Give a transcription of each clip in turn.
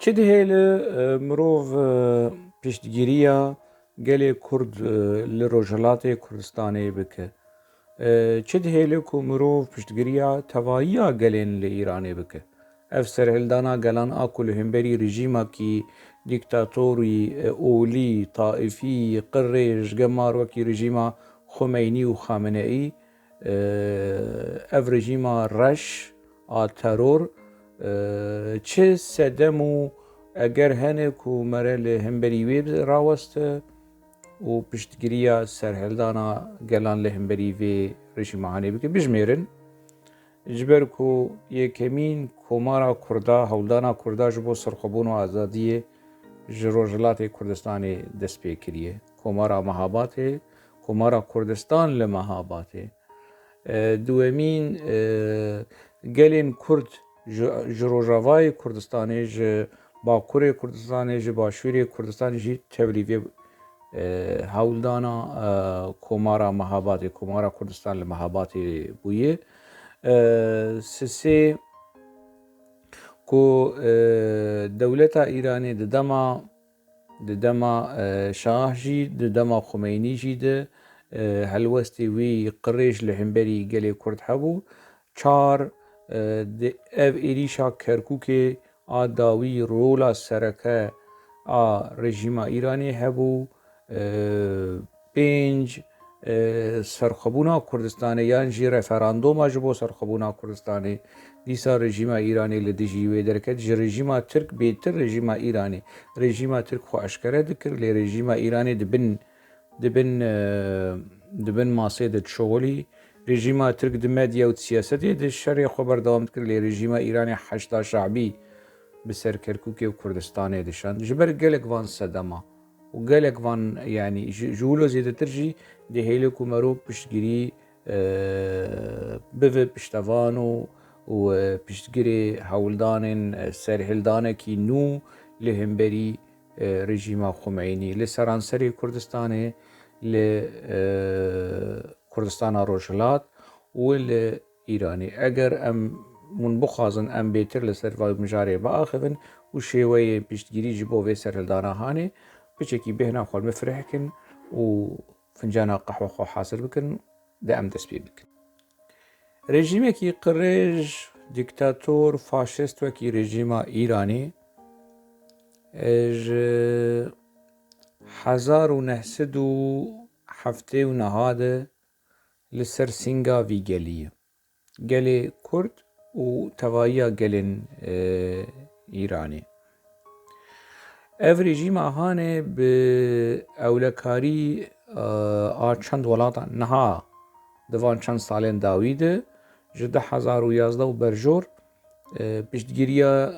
چه دهێلە مرۆڤ پشتگیریە gelê Kurd li Rojhilatê Kurdistanê bike. Çi dihêle ku mirov piştgiriya tevahiya gelên li Îranê bike. Ev serhildana gelan a ku li hemberî rejîmekî dîktatorî, olî, taîfî, qirrê ji gemar wekî rejîma Xwemeynî û Xameneî, ev rejîma reş a teror çi sedem û eger hene ku mere li hemberî wê raweste û piştgiriya serhildana gelan li hemberî vê rejîmanê bike bijimêrin ji ber ku yekemîn komara Kurda, hewldana Kurda ji bo serxwebûn û azadiyê ji Rojhilatê Kurdistanê dest pê kiriye. Komara Mehabatê, komara Kurdistan li Mehabatê. Duwemîn gelên Kurd ji Rojavayê Kurdistanê, ji Bakurê Kurdistanê, ji Başûrê Kurdistanê jî tevlîvê hewldana komara Mehabatê, komara Kurdistan li Mehabatê bûye. Sisê ku dewleta Îranê di dema Şah jî, di dema Xwemeynî jî de helwestê wî qirêj li hemberî gelê Kurd hebû. Çar ev êrîşa Kerkûkê a dawî rola sereke a rejîma Îranê hebû. Pênc serxwebûna Kurdistanê yan jî referandûma ji bo serxwebûna Kurdistanê dîsa rejîma Îranê li dijî wê derket. Ji rejîma Tirk bêtir rejîma Îranê. Rejîma Tirk xwe eşkere dikir lê rejîma Îranê dibin masê de şolî. Rejîma Tirk di medya û siyasetê de şerê xwe berdewam dikir lê rejîma Îranê heşta şeعبî bi ser Kerkûkê û Kurdistanê dişand. Ji ber gelek van sedema û gelek van yanî ji wilo zêdetir jî dihêle ku merov piştgirî bive piştevan û piştgirê hewldanên serhildanekî nû li hemberî rejîma Xwemeynî li seranserê Kurdistanê, li Kurdistana Rojhilat û li Îranê. Eger em hûn bixwazin em bêtir li ser mijarê biaxivin û şêweyê piştgirî ji bo vê serhildana hanê, piçekî bêhna xwe fireh bikin û fincana qehwe xwe hasir bikin de em dest pê bikin. Rejîmekî qirêj, dîktator, faşîst wekî rejîma Îranê ji 1979 de li ser sînga vî gelî ye. Gelê Kurd û tevahiya gelên Îranê. Ev rejîma hanê bi ewlekarî a çend welatan niha di van çend salên dawî de ji 2011 û berjor piştgiriya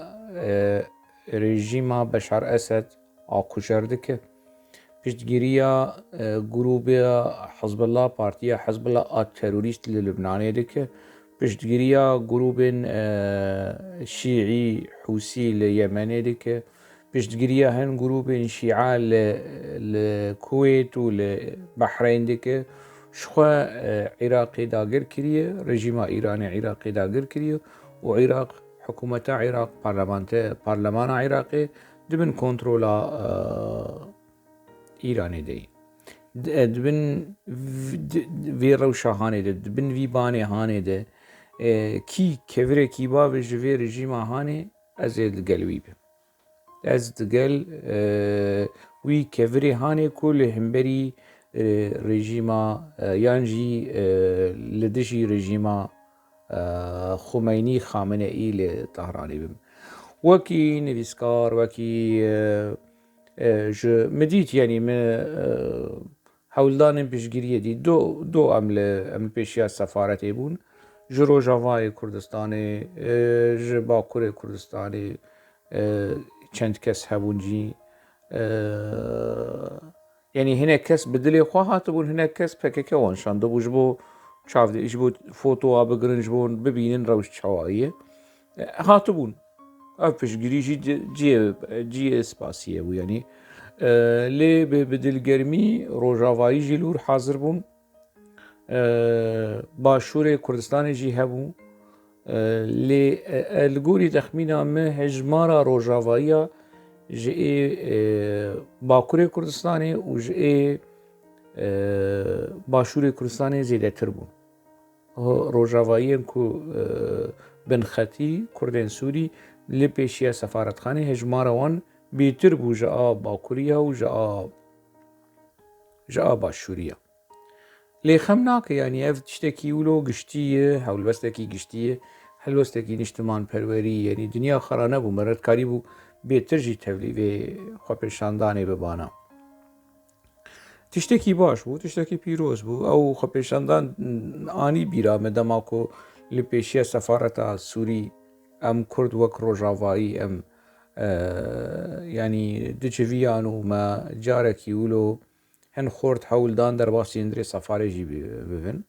rejîma Beşar Esed a kujer dike. Piştgiriya grûpa Hizbullah, partiya Hizbullah a terorîst li Lubnanê dike. Piştgiriya grûpên Şîî Hûsî li Yemenê dike. Piştgiriya hin grûpên Şîa li Kuwêt û li Behreyn dike. Ji xwe Iraqê dagir kiriye, rejîma Îranê Iraqê dagir kiriye û Iraq, hikûmeta Iraq, parlemana Iraqê dibin kontrola Îranê de. Dibin vê rewşa hanê de, dibin vî banê hanê de kî kevirekî bavê ji vê rejîma hanê ez ê digel wî bim. Ez digel wî kevirê hanê ku li hemberî rejîma yan jî li dijî rejîma Xwemeynî, Xameneî li Tehranê bim. Wekî nivîskar, wekî ji min dît yanî min hewldanên piştgiriyê dît do em li pêşiya sefaretê bûn ji Rojavayê Kurdistanê, ji Bakurê Kurdistanê çend kes hebûn jî. Yanî hinek kes bi dilê xwe hatibûn, hinek kes PKK wan şandibû ji bo çavdê, ji bo fotoa bigirin, ji bo bibînin rewş çawa ye. Hatibûn. Ev piştgirî jî cihê spasî bû yanî. Lê bi dilgermî Rojavayî jî lûr hazir bûn. Başûrê Kurdistanê jî hebû. لی الگوری تخمینا ما هجمارا روجاوایی جی باکوری کردستانی و جی باشوری کردستانی زیاده تر بون. روجاوایی کو بنخطی کردن سوری لی پیشیا سفارتخانه هجمارا وان بیتر بو جا باکوریا و جا باشوریا. لی خمناک یعنی اف تشتکی ولو گشتیه حول بستکی گشتیه هلوستکی نشتمان پروری یعنی دنیا خرانه بو مرد کاری بو بیتر جی تولیوی خوپشاندانه ببانا. تشتکی باش بو تشتکی پیروز بو او خوپشاندان آنی بیرا مداماکو لی پیشیا سفارتا سوری ام کرد وک روجاوایی ام يعني دجویانو ما جارکی ولو هن خورد حول دان در باسی اندری سفاره جی ببن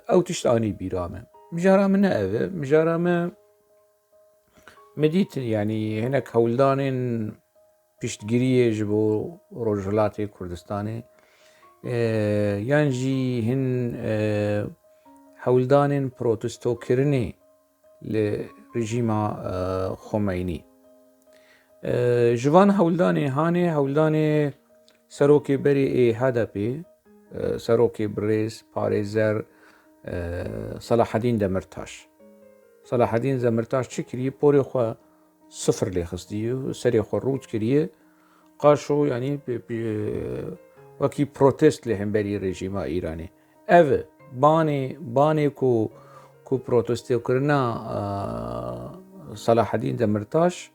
او تشتاني بيرامه مجارامه نأوه مجارامه مديت يعني هناك هولدانين پشتگیری جبو روجلات کردستانی یانجی هن هولدانين پروتستو کرنی لرژیم خمینی جوان هولدانی هانه هولدانی سروکی بری هدپی سروکی بریز پاريزر صلاح الدين دمرتاش صلاح الدين دمرتاش چكري بوري خو صفر لي خصدي سري خو روج كريه قاشو يعني وكي بروتست لهم بري رژیم ايراني اف باني كو بروتست كرنا صلاح الدين دمرتاش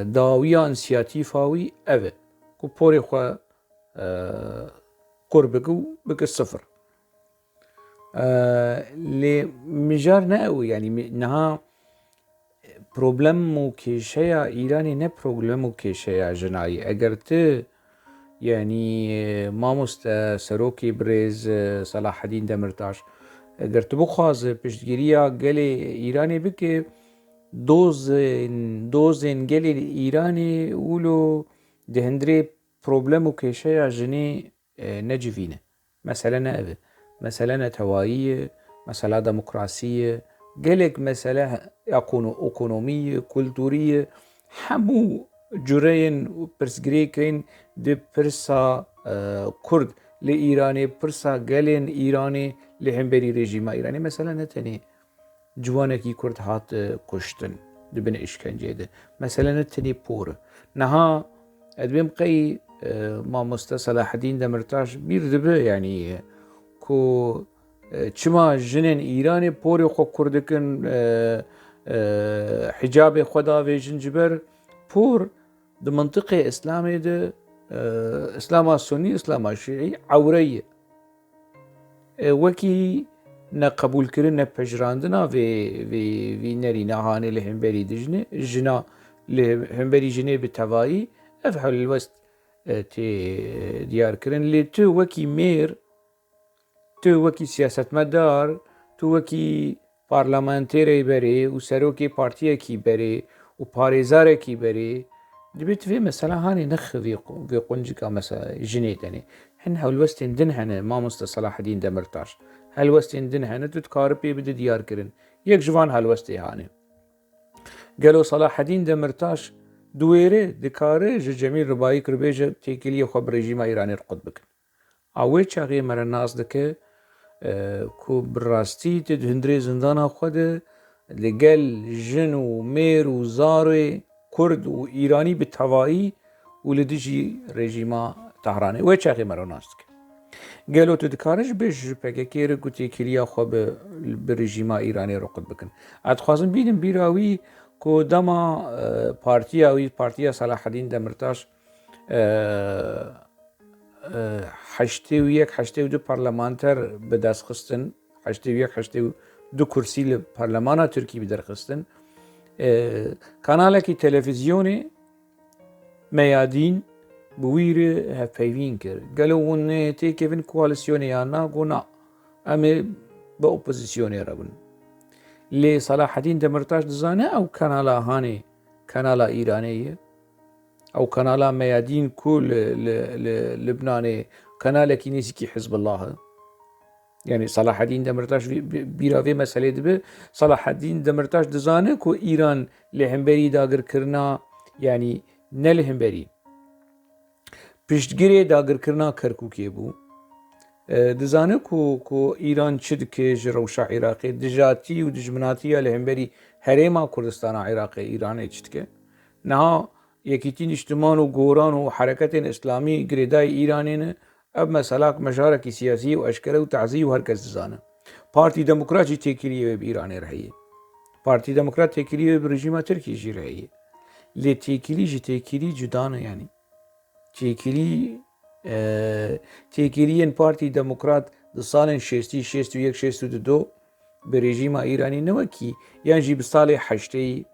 داويا انسياتيفاوي اف كو بوري خو قربكو بك الصفر لمجار نأوي يعني نها بروبلمو كيشيا إيراني نه بروبلمو كيشيا جنائي اگر ت يعني ماموست سروكي بريز صلاح الدين دمرتاش اگر ت بخواز پشتگیریا گل إيراني بك دوزن گل إيراني ولو دهندري بروبلمو كيشيا جني نجفينه مثلا نأبه مسألة توائية مسألة ديمقراطية قالك مسألة اقونومية كولتورية همو جرين برسجريكين دي برسا كرد لإيراني برسا قالين إيراني لهمبري رژیم إيراني مثلا نتني جوانكي كرد هات كشتن دبن إشكنجه ده مثلا نتني بور نها ادبم قي ما صلاح الدين دمرتاش بير دبه يعني کو چما جنن ایرانی پوری خو کردکن حجاب خدا و جنجبر پور د منطقه اسلامی ده اسلام سنی اسلام شیعی عوریه وکی نه قبول کردن نه پجراندنا و نری نهانه لهمبری دجنه جنا لهمبری جنه بتوایی افحل الوست تی دیار کردن لی تو وکی میر تو وکی سیاستمدار تو وکی پارلمانتری بری و سروکی پارتیه کی بری و پاريزاره کی بری دبيت في مثلا هاني نخ في قنجكا مثلا جنيتني هن هالوستين دنهن ما مست صلاح الدين دمرتاش هالوستين دنهن تتكاربي بده ديار كرن يك جوان هالوستي هاني قالوا صلاح الدين دمرتاش دويره دكاره جميل رباعي كربيجه تيكليه خبر رژیم ايراني رقد بكن اوي چاغي مر الناس دكه کو براستی تد هندری زندانا خود لگل جن و میر و زار کرد و ایرانی به توایی ولدجی رژیما تهرانی و چاقی مروناست گلو تو دکارش بش پککیر گوتی کلیا خو به رژیما ایرانی رقد بکن ادخوازم بیدم بیراوی کو دما پارتیا صلاح الدین دمرتاش حشته و یک حشته و دو پارلمانتر به دست خستن حشته و دو کرسی لپارلمانا ترکی به در خستن کانالا کی تلویزیونی میادین بویر هفیوین کرد گلو اون تیکیون کوالسیونی یا نا گونا امی با اپوزیسیونی رابن لی صلاح الدین دمرتاش دزانه او کانالا هانی کانالا ایرانیه او كنالا ميادين كل لبناني كنالا كنيسي حزب الله يعني صلاح الدين دمرتاش بيراوي مسألة دبي صلاح الدين دمرتاش دزانه كو إيران لهمبري داگر کرنا يعني نلهمبري پشتگیری داگر کرنا کرکوکی بو دزانه کو ایران چه دکه جروشا عراقی دجاتی و دجمناتی لهمبری هرما کردستان عراقی ایران چه دکه نه یکیتین اجتماع و گوران و حرکت اسلامی گریدای ایرانی اب مسئله مشارکتی سیاسی و اشکره و تعزیه و هر کس دزانه پارتی دموکراتی تکریه به ایران رهیه پارتی دموکرات تکریه به رژیم ترکی جی رهیه لی تکری جدانه يعني تێکیلیەن پارتی دەموکرات di salên 61-62 bi rejîma Îranî newekî yan jî bi salê 82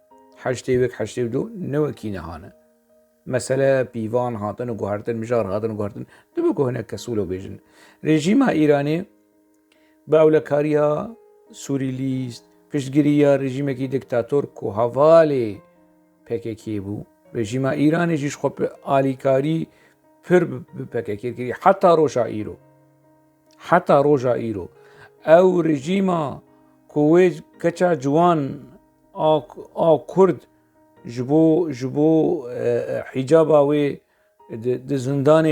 newekî nehane. Mesele pîvan hatin û guhertin mijar hatin û guhertin dibe ku hinek kes wilo bêjin. Rejîma Îranê bi ewlekariya Sûrîlîst piştgiriya rejîmekî diktator ku hevalê PKK bû rejîma Îranê jî ji xwe bi alîkarî پر بپکه کری حتی روژا ایرو او رژیما کویج کچا جوان آ کرد جبو حجابا وی د زندان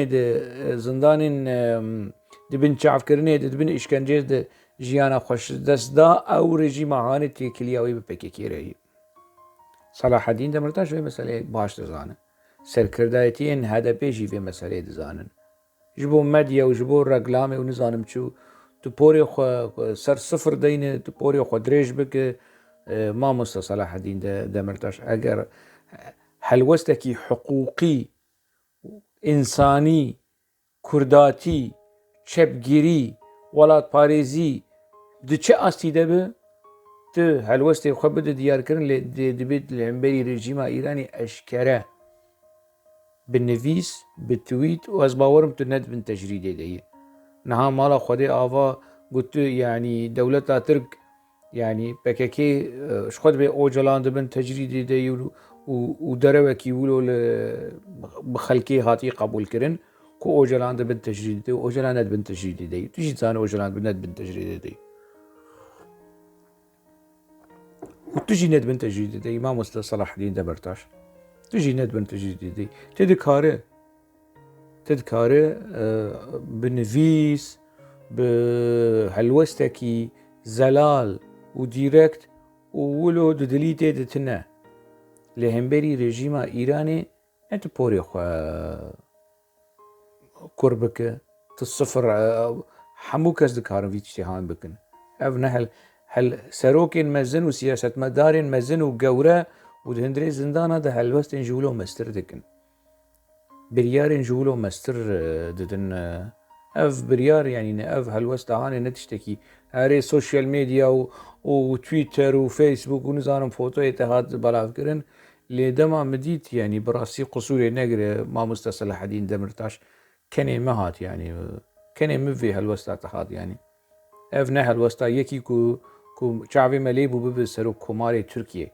دبن چعف کرنه دبن اشکنجه د جیانا خوش دست دا او رژیما هانه تیکلیا وی بپکه کری صلاح الدین دمرتاش وی مسئله باش دزانه سرکردایەتیان هەدەپێشی vê meseleyê dizanin ji bo medya û ji bo reklamê û nizanim çû tu porê xwe ser sifir deyne tu porê xwe dirêj bike mamosta Salahdîn Demirtaş eger helwestekî hiqûqî însanî kurdatî çepgirî welatparêzî di çi astî de bi tu helwestê xwe bide diyarkirin lê dibêt li hemberî rejîma Îranî eşkere بالنفيس بالتويت واز باورم تو ند بن تجريدي دي نها مالا خدي آوا قلت يعني دولتا ترك يعني بككي شخد بي اوجلان بن تجريدي دي ودروكي ولو بخلكي هاتي قبول كرن كو اوجلان بن تجريدي دي اوجلان ند بن تجريدي دي تجي تسان اوجلان ند بن تجريدي دي وتجي ند بن تجريدي دي ما مست صلاح الدين دمرتاش تجي ندبن تجديدي تذكاره بنفيس بهلوستكي زلال وديركت وولو دليتي دتنا لهمبري رژیما ایرانی انت بوري خو قربك تصفر حمو كز دكارن في اجتهاد بكن افنا هل سروكين مزن وسياسة مدارين مزن وقورة ودهندري زندانه ده هلوستين جولو مستر دكن بريارين جولو مستر ددن اف بريار يعني اف هلوست هاني نتشتكي هاري سوشيال ميديا وتويتر وفيسبوك ونزانم فوتو اتحاد بلاف كرن لدما مديت يعني براسي قصوري نقر ما مستسلح الدين دمرتاش كني مهات يعني كني مفي هلوست اتحاد يعني اف نه هلوستا يكي كو شعبي مليبو ببسرو كوماري تركيا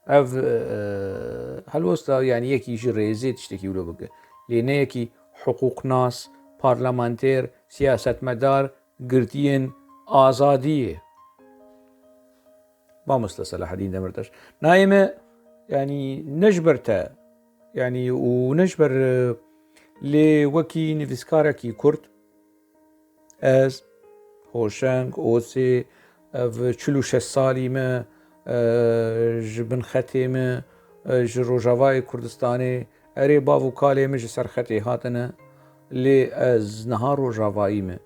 اف هلوستا يعني يكي شي ريزي تشتكي ولو بقى لأن يكي حقوق ناس بارلمانتير سياسة مدار قرتين آزادية ما مستسلح الدين دمرتاش نايمة يعني نجبرتا يعني ونجبر لوكي نفسكاركي كرد از هوشنگ اوسي اف چلوش سالي ما جبن ختیمه جروجاوای کردستانی اری باو کالی مج سر ختی هاتنه لی از نهار روجاوایی me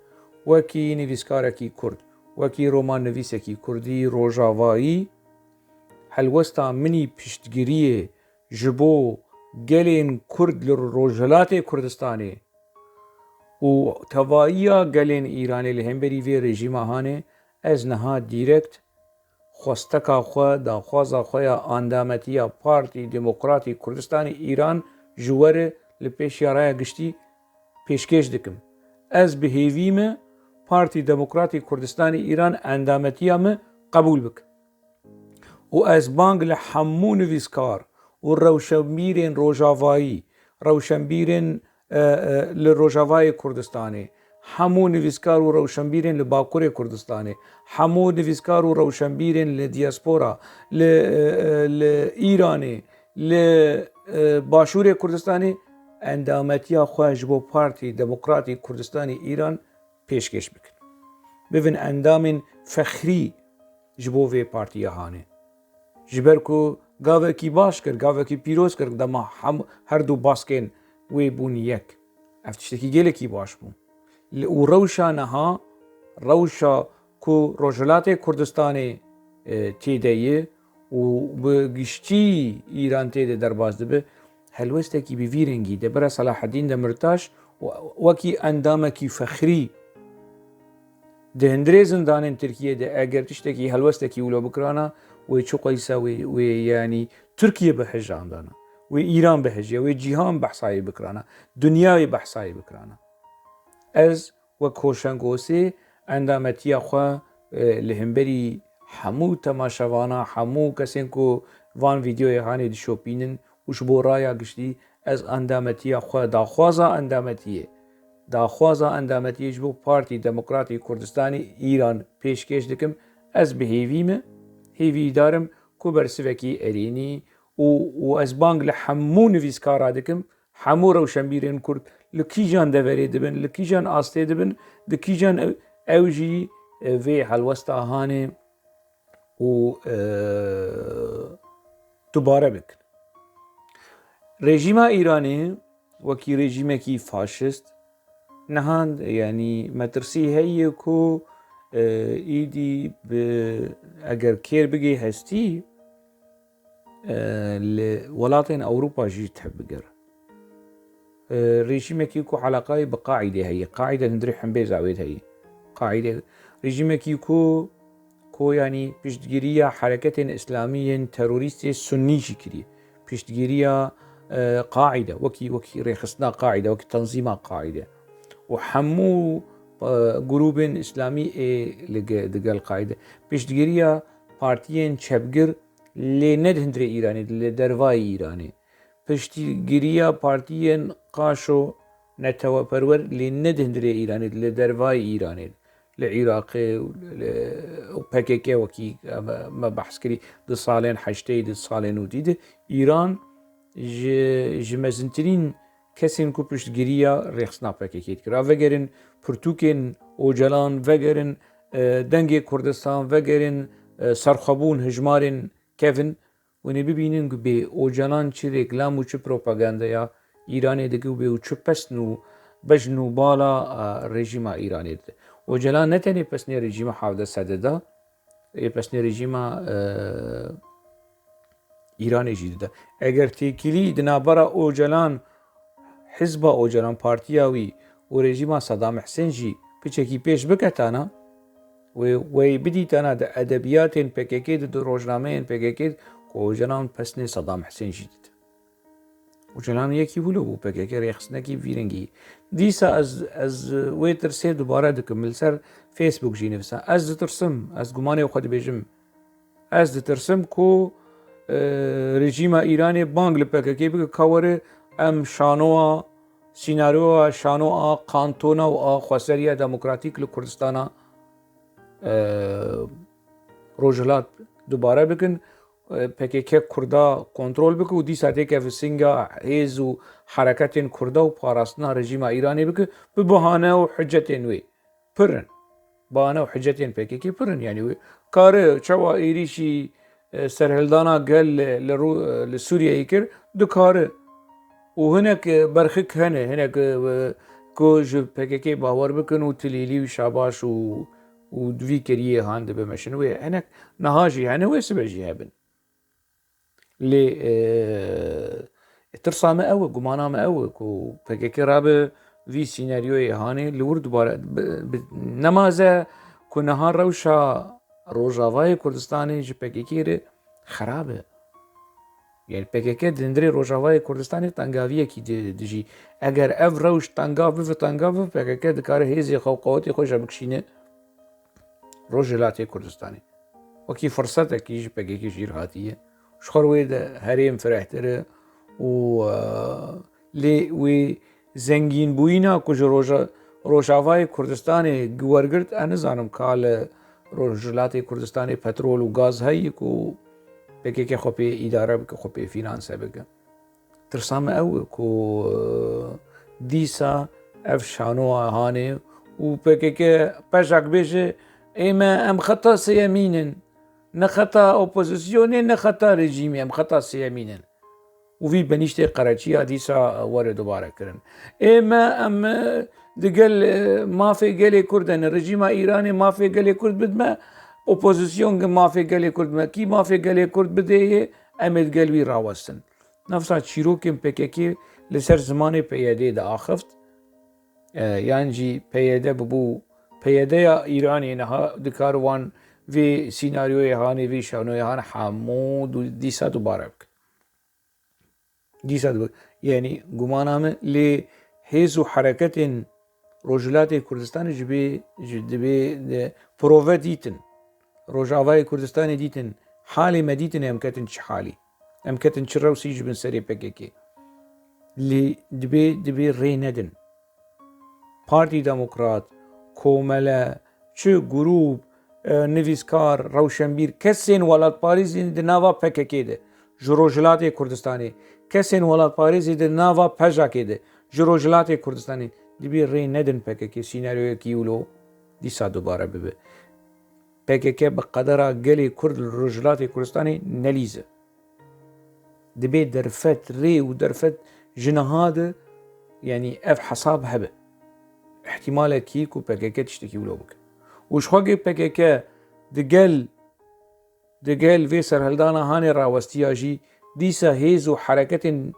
وکی نویسکارکی کرد وکی رومان نویسکی کردی روجاوایی هلوستا منی پشتگیری جبو گلین کرد لروجلات کردستانی و تواییا گلین ایرانی لهمبری وی رژیم هانه از نها دیرکت خواستکا خو دا خوازا خویا اندامتیا پارتی دموکراتی کردستان ایران جواره لپیش یارای گشتی پیشکش دکم از بهیویم پارتی دموکراتی کردستان ایران اندامتیا me قبول بک و از بانگ لحمو نویسکار و روشنبیرین روجاوایی روشنبیرین لروجاوای کردستانی هەموو نویسکار و ڕەوشەمبیرên li Bakurê Kurdistanê هەموو نویسکار و ڕەوشەمبیرên li دیاسپۆرا li ئیرانê li Başûrê Kurdistanê endametiya xwe ji bo Partî Demokratîk Kurdistanê îran pêşkêş bikin. Bivin endamên fexrî ji bo vê partiya hanê. Ji ber ku gavekî baş kir, gavekî pîroz kir dema her du baskên wê bûn yek. Ev tiştekî gelekî baş bû. û rewşa niha rewşa ku Rojhilatê Kurdistanê têde ye û bi giştî îran têde derbas dibe helwestekî bi vî rengî de bira Salaheddîn Demirtaş wekî endamekî fexrî di hindirê zindanên Tirkiyeyê eger tiştekî helwestekî wilo bikirana wê çi qeysa wê yanî Tirkiye bihejandana wê îran bihejiye wê cîhan behsayê bikirana dunyayê behsayê bikirana. Ez wek hoşengosê endametiya xwe li hemberî hemû temaşevana hemû kesên ku van vîdyoyê hanê dişopînin û ji bo raya giştî ez endametiya xwe daxwaza endametiyê ji bo Partî Demokratîk Kurdistanê îran pêşkêş dikim. Ez bi hêvî me hêvî darim ku bersivekî erênî û ez bang li hemû nivîskara dikim hemû rewşenbîrên Kurd li kîjan deverê dibin li kîjan astê dibin di kîjan ew jî vê helwesta hanê û dubare bikin. Rejîma İranê wekî rejîmekî faşist nihand yanî metirsî heye ku îdî eger kêr bigê hestî li welatên Ewropa jî teh bigire. Rejîmekî ku helaqayê bi Qaîdê heye Qaîde hindirê hembê zawêt heye Qaîde rejîmekî ku yanî piştgiriya hereketên İslamîyên terorîstê Sunnî jî kiriye piştgiriya Qaîde wekî rêxistina Qaîde wekî tenzîma Qaîde û hemû grûpên İslamî digel Qaîde piştgiriya partiyên çepgir lê ne di hindirê Îranê li dervayê Îranê piştgiriya partiyên qaş û neteweperwer lê ne di hindirê Îranê li dervayê Îranê li Iraqê PKK wekî me behs kirî di salên heştê di salên nûdî de İran ji mezintirîn kesên ku piştgiriya rêxistina PKK dikir. Vegerin pirtûkên Ocalan vegerin dengê Kurdistan vegerin serxwebûn hijmarên kevin Hûnê bibînin ku bê Ocalan çi reklam û çi propagandaya İranê dike û bê çi pesn û bejn û bala rejîma İranê dide. Ocalan ne tenê pesnê rejîma Hevdê Sedê da ê pesnê rejîma İranê jî dide. Eger têkilî di navbera Ocalan Hizba Ocalan partiya wî û rejîma Sedam Hüseyn jî piçekî pêş biketana wê bidîtana di edebiyatên PKK di rojnameyên PKK ku Ocalan pesnê Sedam Hüseyn jî dide. Ocalan yekî wilo bû PKK rêxistinekî vî rengî. Dîsa ez wê tirsê dubare dikim li ser Facebook jî nivîsa. Ez ditirsim ez gumanê xwe dibêjim ez ditirsim ku rejîma İranê bang li PKK bike ka were em şanoa sînaryoya şanoa kantona û a xweseriya demokratîk li Kurdistana Rojhilat dubare bikin PKK Kurda kontrol bike û dîsa têke visinga hêz û hereketên Kurda û parastina rejîma İranê bike bi bihane û hicetên wê pirin bahane û hicetên PKK pirin yanî wê kare çawa êrişî serhildana gel li Sûriyeyê kir dikare û hinek berxik hene hinek ku ji PKK bawer bikin û tilîlî û şabaş û divî keriyê han dibe meşin wê hinek niha jî hene wê sibe jî hebin. Lê tirsa me ew e gumana me ew e ku PKK rabe vî sînaryoyê hanê li wir dubare nemaze ku niha rewşa Rojavayê Kurdistanê ji PKK re xerab e. Yani PKK di hindirê Rojavayê Kurdistanê tengaviyekî dijî. Eger ev rewş tengav bive tengav PKK dikare hêzê xwe û qewetê xwe jî bikişîne Rojhilatê Kurdistanê. Wekî firsetekî ji PKK jîr hatiye. Ji xwe wê de herêm firehtir e û lê wê zengînbûyîna ku ji روشاوای کوردستانی گوەرگرت ئەنزانم کا لە ڕۆژهەڵاتی کوردستانی پەترۆل و گاز هەیەک و پێکێکی خۆ پێ ئیدارە بکە خۆ پێ فینانسە بکە ترسامە ئەوە کۆ دیسا ئەف شانۆوە هاانێ و پێکێکە پەژاک بێژێ ئێمە ئەم خەتا سەیەمینن نەخەتا ئۆپۆزیسیۆنێ نەخەتا ڕێژیمی ئەم خەتا سەیەمینن وی بەنیشتێ قەرەچیە دیسا وەرە دووبارەکردن ئێمە ئەم دگەل مافێ گەلێ کوردن ڕژیمە ئیرانی مافێ گەلێ کورد بدمە ئۆپۆزیسیۆن مافێ گەلێ کوردمە کی مافێ گەلێ کورد بدەیە ئەمێت گەلوی ڕاوەستن نەفسا چیرۆکم پێکێکی لەسەر زمانی پەیەدێدا ئاخفت یانجی پەیەدە ببوو پەیەدەیە ئیرانی نەها دکاروان vê sînaryoyê hanê vê şanoyê han hemû dîsa dubare bike dîsa yanî gumana me lê hêz û hereketên Rojhilatê Kurdistanê ji dibê prove dîtin Rojavayê Kurdistanê dîtin halê me dîtin em ketin çi halî em ketin çi rewsî ji bin serê PKK lê dibê rê nedin Partî Demokrat Komele çi grûp nivîskar rewşenbîr kesên welatparêzên di nava PKK de ji Rojhilatê Kurdistanê kesên welatparêzê di nava PJK de ji Rojhilatê Kurdistanê dibê rê nedin PKK sînaryoyekî wilo dîsa dubare bibe PKK bi qedera gelê Kurd li Rojhilatê Kurdistanê nelîze dibê derfet rê û derfet ji niha de yanî ev hesab hebe ihtimalekî ku PKK tiştekî wilo bike û ji xwe PKK digel vê serhildana hanê rawestiya jî dîsa hêz û hereketên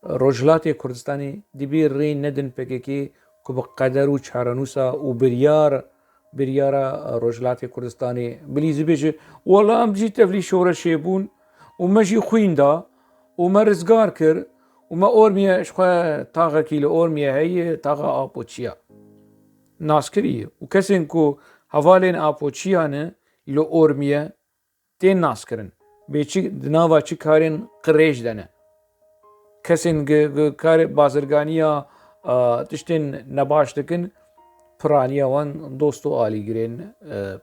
Rojhilatê Kurdistanê dibê rê nedin PKK ku bi qeder û çarenûsa û biryara Rojhilatê Kurdistanê bilîzî bêje wala em jî tevlî şoreşê bûn û me jî xwîn da û me rizgar kir û me ormiye ji xwe taxekî li ormiye heye taxa apoçiya naskiriye û kesên ku hevalên apoçiyanê li ormiye tên naskirin bê çi di nava çi karên qirêj de ne kesên karê bazirganiya tiştên nebaş dikin piraniya wan dost û alîgirên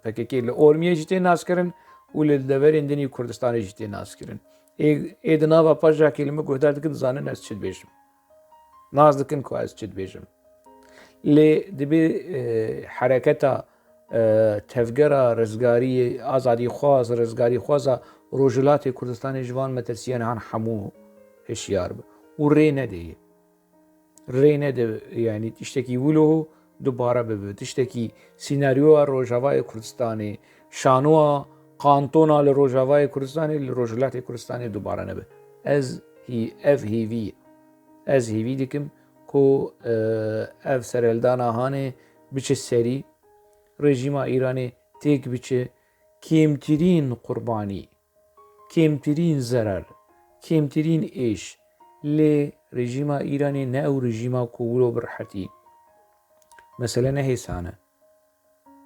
PKK li ormiye jî tên naskirin û li deverên dinî Kurdistanê jî tên naskirin ê di nava PJK li me guhdar dikin dizanin ez çi dibêjim naz dikin ku ez çi dibêjim lê dibê hereketa tevgera rizgariyê azadîxwaz rizgarîxwaza Rojhilatê Kurdistanê ji van metirsiyan han hemû hişyar be û rê nedeye rê nede yanî tiştekî wilo dubare bibe tiştekî sînaryoya Rojavayê Kurdistanê şanoya kantona li Rojavayê Kurdistanê li Rojhilatê Kurdistanê dubare nebe ev hêvî ez hêvî dikim ku ev serhildana hanê biçe serî rejîma Îranê têk biçe kêmtirîn qurbanî kêmtirîn zerer kêmtirîn êş lê rejîma Îranê ne ew rejîma ku wilo birhetî mesele ne hêsane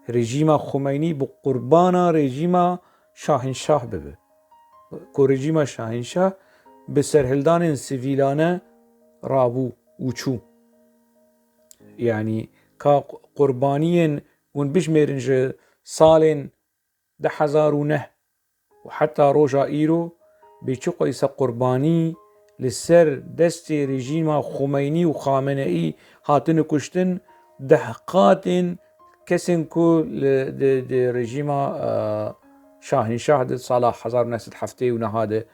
rejîma Xweynî bi qurbana rejîma Şahinşah bibe ku rejîma Şahinşah bi serhildanên sivîlane rabû û çû yanî ka qurbaniyên hûn bijmêrin ji salên 2009 û heta roja îro bêçi qeysa qurbanî li ser destê rejîma Xweynî û Xameneî hatine kuştin dehqatên kesên ku di rejîma Şahinşah di sala 1970 û niha de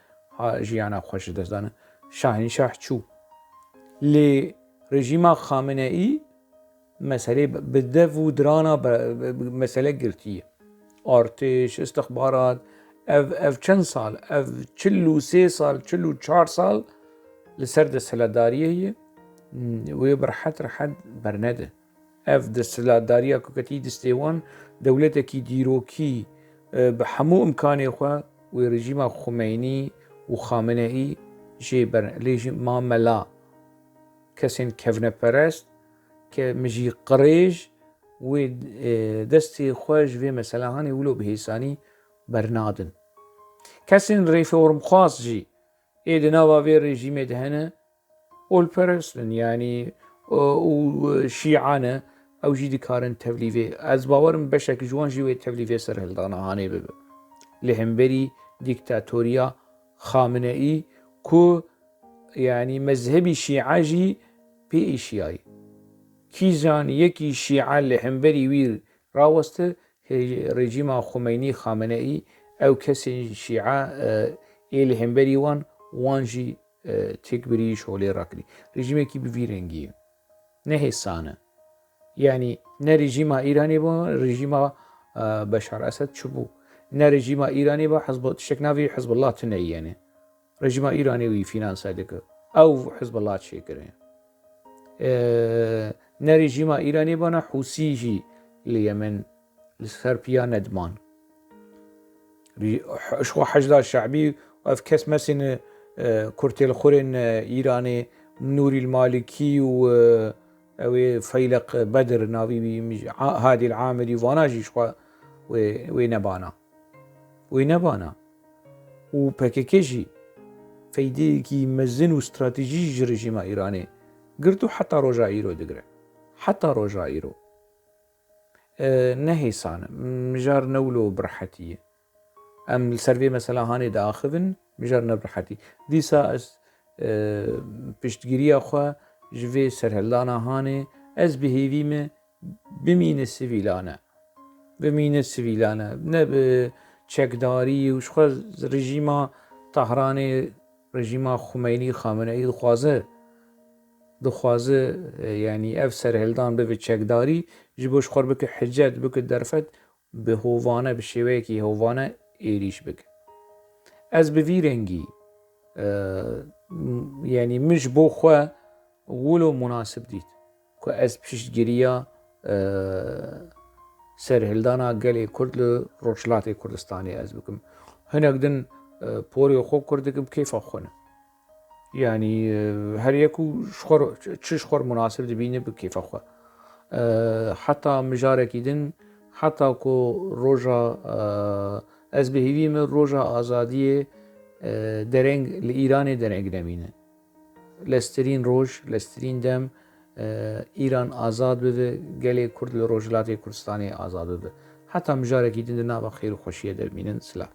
jiyana xwe ji dest dane Şahinşah çû lê rejîma Xameneî meselê bi dev û dirana mesele girtiye artêş istixbarat ev çend sal ev 43 sal 44 sal li ser desthilatdariyê ye wê birhet bernede ev desthilatdariya ku ketî destê wan dewletekî dîrokî bi hemû imkanê xwe wê rejîma Xweynî û Xameneî jê lê jî ma mela kesên kevneperest ke min jî qirêj wê destê xwe ji vê meselehanê wilo bi hêsanî bernadin kesên rêformxwaz jî ê di nava vê rejîmê de hene اولپرستن يعني وشيعانه او جي ديكارن تبليفي از باورم بشك جوان جي تبليفي سر هلدانا هاني بب لهمبري ديكتاتوريا خامنئي كو يعني مذهبي شيعاجي بي شيعي كيزان يكي شيعة لهمبري وير راوسته رجيم خميني خامنئي او كسي شيعة لهمبري وانجي تكبري شولي راكلي رجيمي كي بفيرنجي نهي سانه يعني نه رژیم ایرانی با رژیم بشار اسد چبو نه رژیم ایرانی با حزب شکناوی حزب الله تنهی يعني رژیم ایرانی وی فینانس دک او حزب الله چی کرده نه رژیم ایرانی با نه حوسی جی لیمن لسربیا ندمان شو حشد شعبي وف كاس مثلا كورتيل خورن ايراني نوري المالكي و او فيلق بدر ناوي هادي العامري واناجي شو وينبانا وباكيكيجي فيدي كي مزن واستراتيجي رجيم ايراني قرتو حتى روجا ايرو دقرا حتى روجا ايرو نهي سانا مجار نولو برحتي ام السرفي مثلا هاني داخفن مجار نبرحتي دي ساس پشتگیری اخوا جوی سرهلدانا هانه از بهیویم بمین سویلانه نه به چکداری و شخوا رژیم طهران رژیم خمینی خامنه‌ای دخوازه يعني اف سرهلدان به چکداری جبوش خور بک حجت بک درفت به هوانه به شوی که هوانه ایریش بک از بوی رنگی يعني مش بو خوا ولو مناسب ديت كو از پشتگیریا سرهلدانا گلی کرد لروجلات کردستانی از بكم هناك دن بوري خو كردكم كيف اخونه يعني هر يكو شخور مناسب دبينه بكيف اخوه حتى مجاركي دن حتى كو روجا از بهيوي من روجا آزادي درنگ لإيران درنگ نمینه لسترین روش لسترین دم ایران آزاد بده گلی کرد لروجلات کردستانی آزاد بده حتی مجارکی دن نابا خیر و خوشیه در بینن سلام